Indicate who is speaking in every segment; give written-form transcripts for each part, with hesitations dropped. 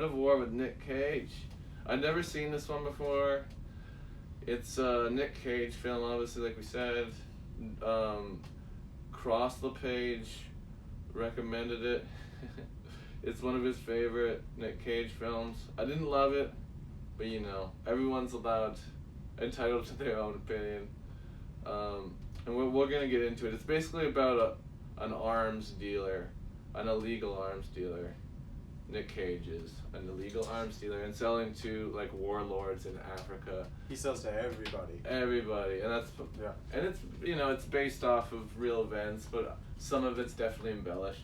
Speaker 1: Art of War with Nick Cage. I'd never seen this one before. It's a Nick Cage film, obviously, like we said. Cross the Page recommended it. It's one of his favorite Nick Cage films. I didn't love it, but everyone's entitled to their own opinion. And we're gonna get into it. It's basically about an arms dealer, an illegal arms dealer. Nick Cage is an illegal arms dealer and selling to like warlords in Africa.
Speaker 2: He sells to everybody.
Speaker 1: Everybody, and it's it's based off of real events, but some of it's definitely embellished.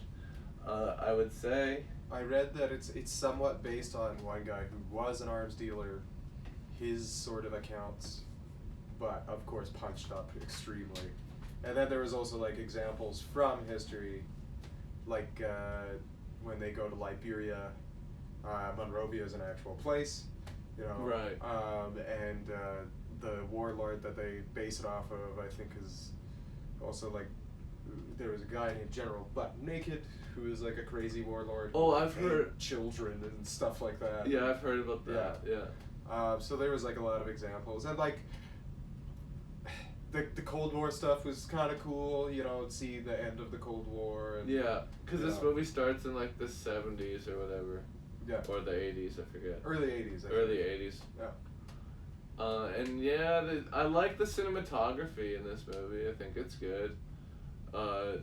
Speaker 1: I would say.
Speaker 2: I read that it's somewhat based on one guy who was an arms dealer, his sort of accounts, but of course punched up extremely. And then there was also like examples from history, like when they go to Liberia, Monrovia is an actual place,
Speaker 1: Right.
Speaker 2: And the warlord that they base it off of, I think, is also like, there was a guy named General Butt Naked who is like a crazy warlord.
Speaker 1: Oh, I've heard
Speaker 2: children and stuff like that.
Speaker 1: Yeah, I've heard about that. Yeah.
Speaker 2: So there was like a lot of examples, and like the Cold War stuff was kind of cool. See the end of the Cold War. And,
Speaker 1: yeah, because this movie starts in like the 70s or whatever.
Speaker 2: Yeah.
Speaker 1: Or the 80s, I forget.
Speaker 2: Early 80s.
Speaker 1: Early 80s.
Speaker 2: Yeah.
Speaker 1: And yeah, I like the cinematography in this movie. I think it's good.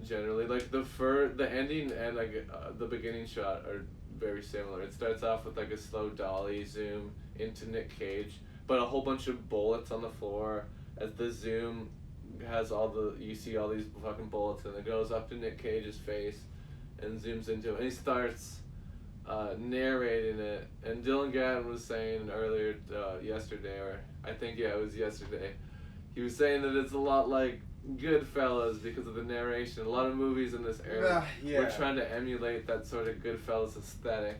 Speaker 1: Generally, like the ending and like the beginning shot are very similar. It starts off with like a slow dolly zoom into Nick Cage, but a whole bunch of bullets on the floor. As the zoom has you see all these fucking bullets, and it goes up to Nick Cage's face, and zooms into him, and he starts narrating it. And Dylan Gatton was saying earlier yesterday, or I think it was yesterday, he was saying that it's a lot like Goodfellas because of the narration. A lot of movies in this era were trying to emulate that sort of Goodfellas aesthetic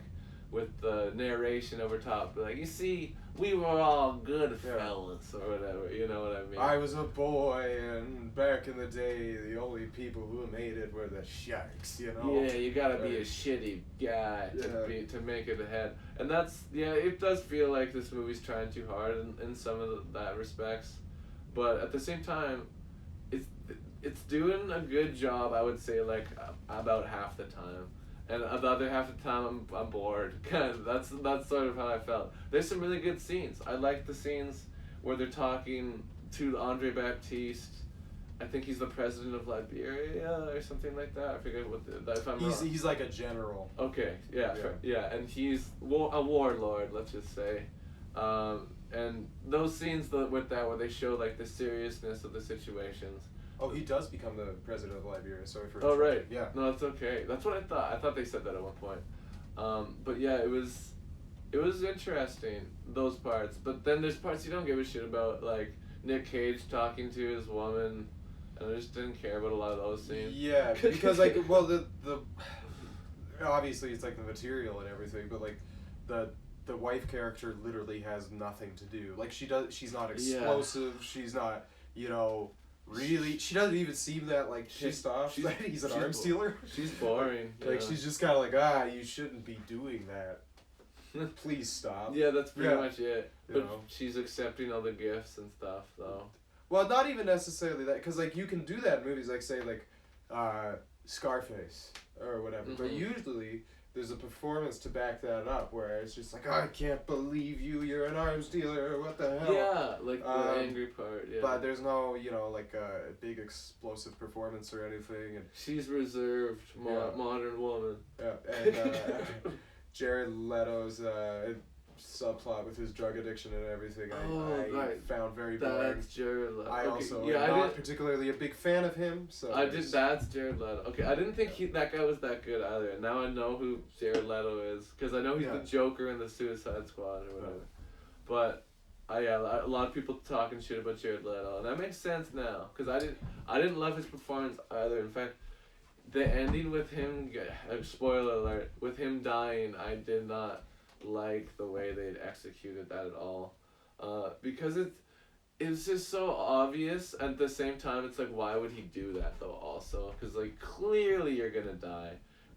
Speaker 1: with the narration over top. Like, you see, we were all good fellas, or whatever, you know what I mean?
Speaker 2: I was a boy, and back in the day, the only people who made it were the sharks,
Speaker 1: Yeah, you gotta be a shitty guy to make it ahead. And it does feel like this movie's trying too hard in some of that respects. But at the same time, it's doing a good job, I would say, like, about half the time. And the other half of the time, I'm bored. That's sort of how I felt. There's some really good scenes. I like the scenes where they're talking to Andre Baptiste. I think he's the president of Liberia or something like that. I forget if I'm wrong.
Speaker 2: He's like a general.
Speaker 1: Okay, yeah, and he's a warlord, let's just say. And those scenes with that where they show like the seriousness of the situations.
Speaker 2: Oh, he does become the president of Liberia. Sorry for.
Speaker 1: Oh, right.
Speaker 2: Yeah.
Speaker 1: No, that's okay. That's what I thought. I thought they said that at one point. But yeah, it was interesting, those parts. But then there's parts you don't give a shit about, like Nick Cage talking to his woman, and I just didn't care about a lot of those scenes.
Speaker 2: Yeah, because like, well, the obviously it's like the material and everything, but like the wife character literally has nothing to do. Like, she's not explosive. Yeah. She's not, really, she doesn't even seem that like pissed off that he's an arms dealer.
Speaker 1: She's boring.
Speaker 2: Like, she's just kind of like, you shouldn't be doing that. Please stop.
Speaker 1: Yeah, that's pretty much it. But she's accepting all the gifts and stuff, though.
Speaker 2: Well, not even necessarily that, because like you can do that in movies, like say like Scarface or whatever. Mm-hmm. But usually there's a performance to back that up, where it's just like, I can't believe you're an arms dealer, what the hell?
Speaker 1: Yeah, like the angry part, yeah.
Speaker 2: But there's no, like a big explosive performance or anything. And
Speaker 1: she's reserved, modern woman.
Speaker 2: Yeah, and Jared Leto's subplot with his drug addiction and everything, I found very boring.
Speaker 1: That's Jared Leto.
Speaker 2: I also am not particularly a big fan of him, so...
Speaker 1: That's Jared Leto. Okay, I didn't think that guy was that good either, and now I know who Jared Leto is, because I know he's the Joker in the Suicide Squad or whatever. But, a lot of people talking shit about Jared Leto, and that makes sense now, because I didn't love his performance either. In fact, the ending with him, spoiler alert, with him dying, I did not like the way they'd executed that at all, because it's just so obvious. At the same time, it's like, why would he do that though? Also, because like, clearly you're gonna die,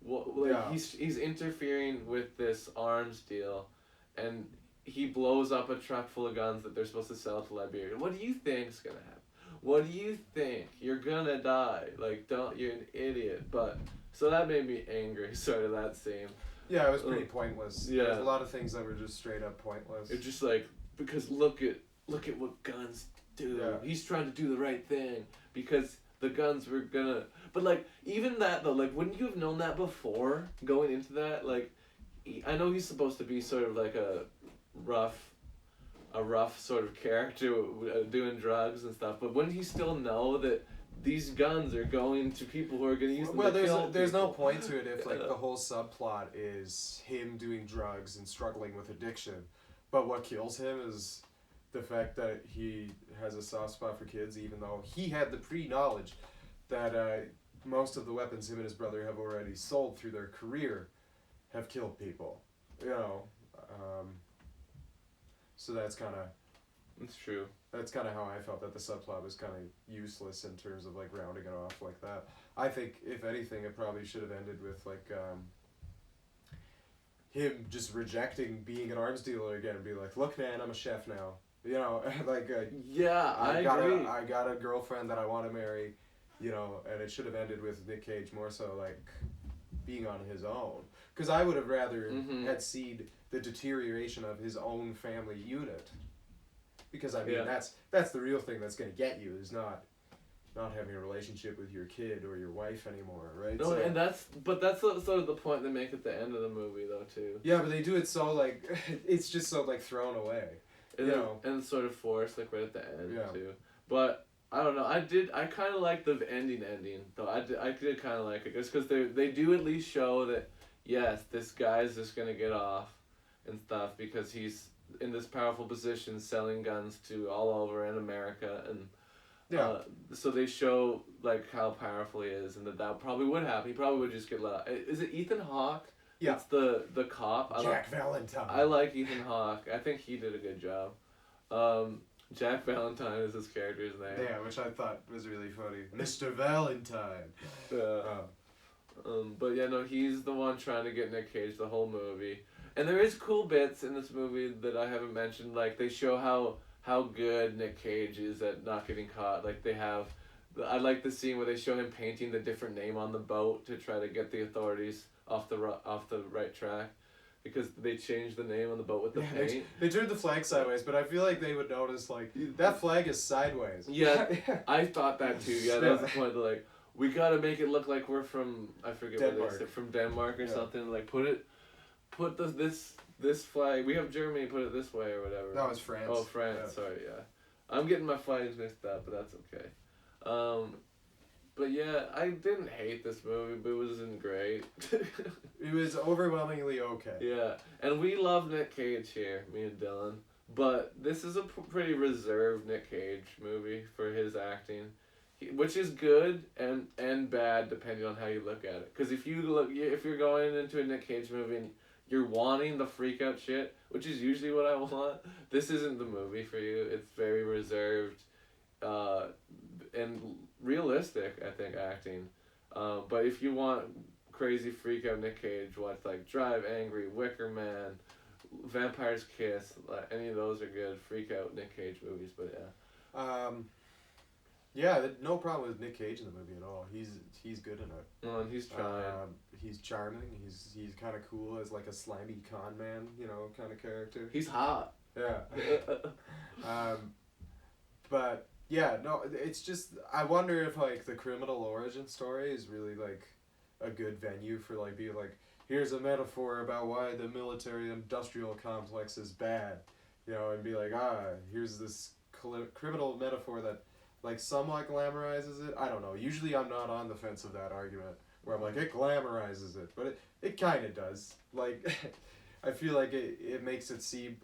Speaker 2: Yeah.
Speaker 1: he's interfering with this arms deal, and he blows up a truck full of guns that they're supposed to sell to Liberia. What do you think's gonna happen? What do you think? You're gonna die. Like, don't, you're an idiot. But so that made me angry. Sort of that scene.
Speaker 2: Yeah, it was pretty pointless.
Speaker 1: Yeah.
Speaker 2: There's a lot of things that were just straight up pointless.
Speaker 1: It's just like, because look at what guns do.
Speaker 2: Yeah.
Speaker 1: He's trying to do the right thing because the guns were gonna. But like, even that though, like, wouldn't you have known that before going into that? Like, I know he's supposed to be sort of like a rough sort of character doing drugs and stuff, but wouldn't he still know that these guns are going to people who are going to use them
Speaker 2: Well,
Speaker 1: to kill
Speaker 2: there's no
Speaker 1: people?
Speaker 2: point to it if like the whole subplot is him doing drugs and struggling with addiction, but what kills him is the fact that he has a soft spot for kids, even though he had the pre-knowledge that most of the weapons him and his brother have already sold through their career have killed people, you know. So that's kind of.
Speaker 1: It's true.
Speaker 2: That's kind of how I felt, that the subplot was kind of useless in terms of like rounding it off like that. I think if anything, it probably should have ended with like him just rejecting being an arms dealer again and be like, "Look, man, I'm a chef now." You know, like
Speaker 1: Yeah, I agree.
Speaker 2: I got a girlfriend that I want to marry, you know, and it should have ended with Nick Cage more so like being on his own. Because I would have rather had seen the deterioration of his own family unit. Because I mean that's the real thing that's gonna get you, is not having a relationship with your kid or your wife anymore, right?
Speaker 1: No,
Speaker 2: so,
Speaker 1: and that's sort of the point they make at the end of the movie though too.
Speaker 2: yeah, but they do it so like it's just so like thrown away.
Speaker 1: And
Speaker 2: you
Speaker 1: then,
Speaker 2: know.
Speaker 1: and sort of forced like right at the end
Speaker 2: Yeah.
Speaker 1: too. But I don't know. I kind of like the ending though. I did kind of like it just because they do at least show that yes, this guy's just gonna get off and stuff because he's in this powerful position selling guns to all over in America, and so they show like how powerful he is, and that probably would happen. He probably would just get let out. Is it Ethan Hawke?
Speaker 2: Yeah.
Speaker 1: It's the cop.
Speaker 2: Jack Valentine.
Speaker 1: I like Ethan Hawke. I think he did a good job. Jack Valentine is his character's name.
Speaker 2: Yeah, which I thought was really funny. Mr. Valentine.
Speaker 1: But yeah, no, he's the one trying to get Nick Cage the whole movie. And there is cool bits in this movie that I haven't mentioned. Like, they show how good Nick Cage is at not getting caught. Like, they have... I like the scene where they show him painting the different name on the boat to try to get the authorities off the right track. Because they changed the name on the boat with the paint.
Speaker 2: They turned the flag sideways, but I feel like they would notice, like, that flag is sideways.
Speaker 1: Yeah, I thought that too. Yeah, that was the point. Like, we gotta make it look like we're from, I forget
Speaker 2: Denmark.
Speaker 1: what they said, from Denmark or something. Like, put this flag, we have Germany, put it this way or whatever.
Speaker 2: No, it's France.
Speaker 1: Oh, France,
Speaker 2: Yeah.
Speaker 1: sorry, yeah. I'm getting my flags mixed up, but that's okay. But yeah, I didn't hate this movie, but it wasn't great.
Speaker 2: It was overwhelmingly okay.
Speaker 1: Yeah, and we love Nick Cage here, me and Dylan. But this is a pretty reserved Nick Cage movie for his acting, which is good and bad depending on how you look at it. Because if you're going into a Nick Cage movie and you're wanting the freak out shit, which is usually what I want, this isn't the movie for you. It's very reserved, and realistic, I think, acting. But if you want crazy freak out Nick Cage, watch like Drive Angry, Wicker Man, Vampire's Kiss. Any of those are good freak out Nick Cage movies. But yeah.
Speaker 2: Yeah, no problem with Nick Cage in the movie at all. He's good in it.
Speaker 1: And he's trying.
Speaker 2: He's charming. He's kind of cool as like a slimy con man, you know, kind of character.
Speaker 1: He's hot.
Speaker 2: Yeah. But yeah, no, it's just I wonder if like the criminal origin story is really like a good venue for like being like, here's a metaphor about why the military industrial complex is bad, you know, and be like, here's this criminal metaphor that like somewhat glamorizes it. I don't know. Usually I'm not on the fence of that argument where I'm like, it glamorizes it, but it kind of does. Like, I feel like it makes it seem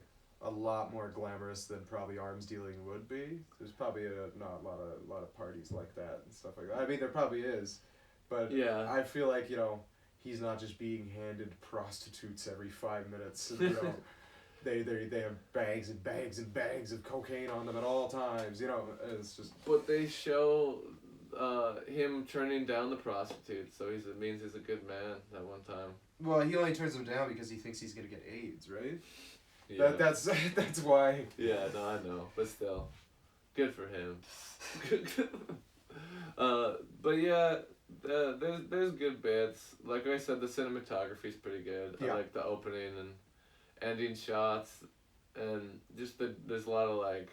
Speaker 2: a lot more glamorous than probably arms dealing would be. There's probably not a lot of parties like that and stuff like that. I mean, there probably is, but
Speaker 1: yeah.
Speaker 2: I feel like, you know, he's not just being handed prostitutes every 5 minutes. And, you know, they have bags and bags and bags of cocaine on them at all times. You know, it's just.
Speaker 1: But they show him turning down the prostitute, so it means he's a good man that one time.
Speaker 2: Well, he only turns them down because he thinks he's gonna get AIDS, right?
Speaker 1: Yeah.
Speaker 2: That's that's why.
Speaker 1: Yeah, no, I know, but still, good for him. But yeah, there's good bits. Like I said, the cinematography's pretty good.
Speaker 2: Yeah.
Speaker 1: I like the opening and ending shots, and just there's a lot of like,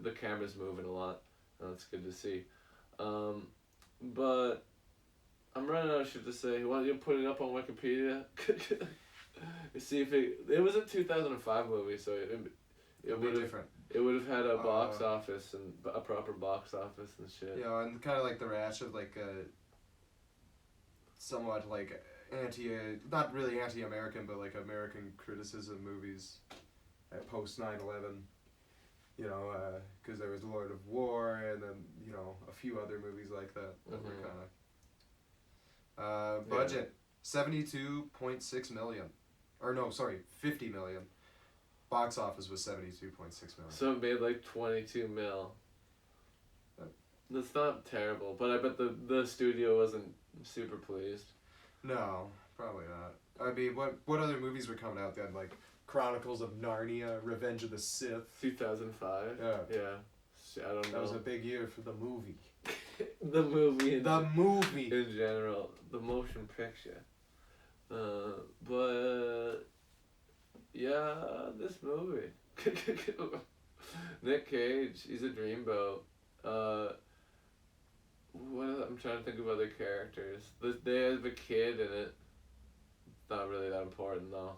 Speaker 1: the camera's moving a lot. And that's good to see. But I'm running out of shit to say. Why don't you put it up on Wikipedia? See if it was a 2005 movie, so it
Speaker 2: Way
Speaker 1: would have
Speaker 2: different.
Speaker 1: it would have had a box office and a proper box office and shit.
Speaker 2: Yeah, and kind of like the rash of like somewhat like not really anti-American, but like American criticism movies at post 9/11. You know, because there was Lord of War, and then you know a few other movies like that that were kind of. Budget $72.6 million, or no, sorry, $50 million. Box office was $72.6 million.
Speaker 1: So it made like 22 mil. That's not terrible, but I bet the studio wasn't super pleased.
Speaker 2: No, probably not. I mean, what other movies were coming out then? Like Chronicles of Narnia, Revenge of the Sith.
Speaker 1: 2005.
Speaker 2: Yeah.
Speaker 1: Yeah. I don't know.
Speaker 2: That was a big year for the movie.
Speaker 1: The movie.
Speaker 2: The movie.
Speaker 1: In general, the motion picture. But yeah, this movie. Nick Cage, he's a dreamboat. I'm trying to think of other characters. They have a kid in it. Not really that important though.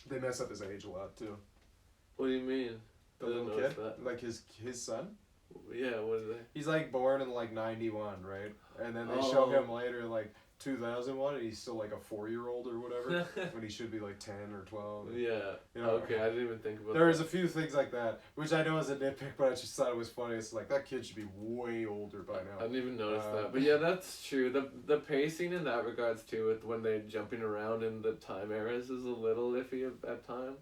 Speaker 2: They mess up his age a lot too.
Speaker 1: What do you mean?
Speaker 2: The
Speaker 1: I didn't
Speaker 2: little
Speaker 1: notice
Speaker 2: kid,
Speaker 1: that.
Speaker 2: like his son.
Speaker 1: Yeah, what is they?
Speaker 2: He's like born in like 91, right? And then they show him later like 2001, and he's still like a 4-year-old or whatever, when he should be like 10 or 12.
Speaker 1: Yeah.
Speaker 2: You know,
Speaker 1: Okay, I didn't even think about
Speaker 2: There
Speaker 1: that.
Speaker 2: was a few things like that, which I know is a nitpick, but I just thought it was funny. It's like, that kid should be way older by now.
Speaker 1: I didn't even notice that. But yeah, that's true. The pacing in that regards too, with when they're jumping around in the time eras, is a little iffy at times.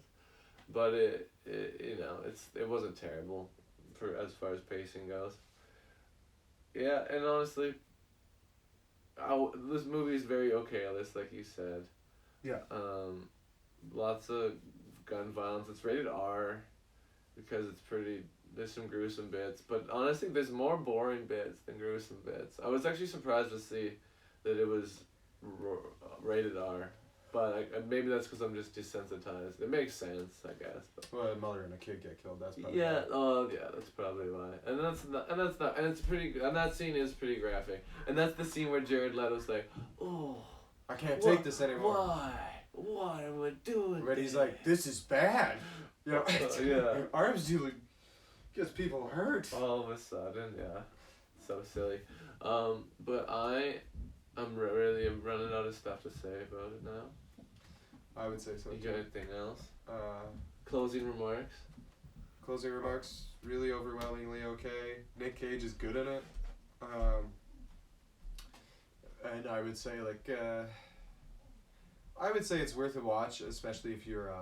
Speaker 1: But it you know, it wasn't terrible for as far as pacing goes. Yeah, and honestly, this movie is very okay-less, like you said.
Speaker 2: Yeah.
Speaker 1: Lots of gun violence. It's rated R because it's pretty. There's some gruesome bits, but honestly, there's more boring bits than gruesome bits. I was actually surprised to see that it was rated R, but maybe that's because I'm just desensitized. It makes sense, I guess. But.
Speaker 2: Well, a mother and a kid get killed. That's probably
Speaker 1: Yeah.
Speaker 2: why.
Speaker 1: Oh, yeah. That's probably why. And it's pretty. And that scene is pretty graphic. And that's the scene where Jared Leto's like, "Oh,
Speaker 2: I can't take this anymore."
Speaker 1: Why? What am I doing?"
Speaker 2: But he's like, "This is bad." You know,
Speaker 1: yeah.
Speaker 2: Arms dealing gets people hurt.
Speaker 1: All of a sudden, yeah. So silly. But I'm really running out of stuff to say about it now.
Speaker 2: I would say so.
Speaker 1: You got anything else?
Speaker 2: Closing
Speaker 1: Closing remarks?
Speaker 2: remarks, really overwhelmingly okay. Nick Cage is good in it. And I would say I would say it's worth a watch, especially if you're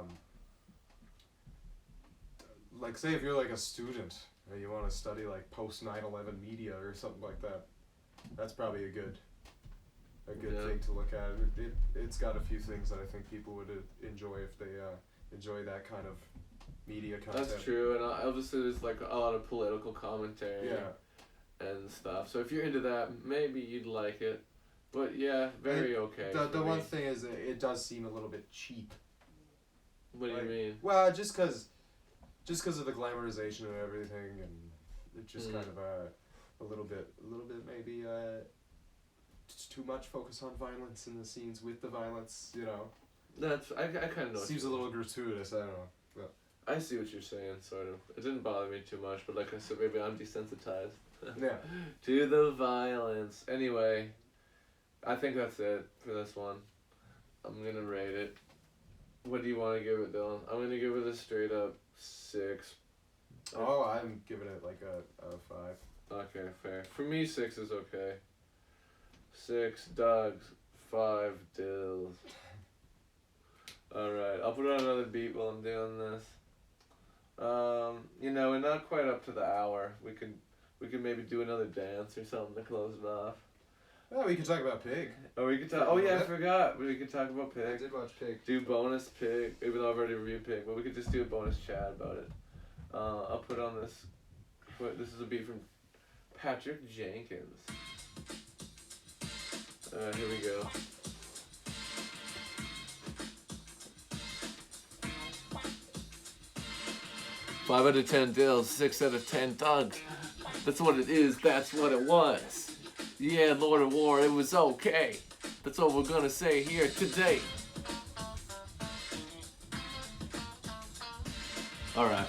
Speaker 2: say if you're like a student and you want to study like post 9/11 media or something like that. That's probably a good
Speaker 1: Yeah.
Speaker 2: thing to look at. It's got a few things that I think people would enjoy if they enjoy that kind of media content.
Speaker 1: That's true, and obviously there's like a lot of political commentary
Speaker 2: Yeah.
Speaker 1: and stuff. So if you're into that, maybe you'd like it. But yeah, very okay.
Speaker 2: The
Speaker 1: for
Speaker 2: one
Speaker 1: me.
Speaker 2: thing is it does seem a little bit cheap.
Speaker 1: What do you
Speaker 2: like-
Speaker 1: mean?
Speaker 2: Well, just because of the glamorization and everything, and it's just
Speaker 1: Mm.
Speaker 2: kind of a little bit maybe just too much focus on violence in the scenes with the violence. You know,
Speaker 1: That's I kind of know. what
Speaker 2: seems
Speaker 1: you
Speaker 2: a
Speaker 1: mean.
Speaker 2: little gratuitous. I don't know.
Speaker 1: I see what you're saying, sort of. It didn't bother me too much, but like I said, maybe I'm desensitized
Speaker 2: Yeah.
Speaker 1: to the violence. Anyway, I think that's it for this one. I'm gonna rate it. What do you want to give it, Dylan? I'm gonna give it a straight up 6.
Speaker 2: Oh, I'm giving it like a 5.
Speaker 1: Okay, fair. For me, 6 is okay. 6 dogs, 5 dills. Alright, I'll put on another beat while I'm doing this. You know, we're not quite up to the hour. We could We could maybe do another dance or something to close it off.
Speaker 2: Oh, we could talk about Pig.
Speaker 1: Or we could talk. Oh yeah, I forgot. We could talk about
Speaker 2: I
Speaker 1: Pig.
Speaker 2: did watch Pig.
Speaker 1: Do bonus Pig, even though I've already reviewed Pig, but we could just do a bonus chat about it. I'll put on this. This is a beat from Patrick Jenkins. Here we go. 5 out of 10 deals, 6 out of 10 thugs. That's what it is, that's what it was. Yeah, Lord of War, it was okay. That's all we're gonna say here today. Alright.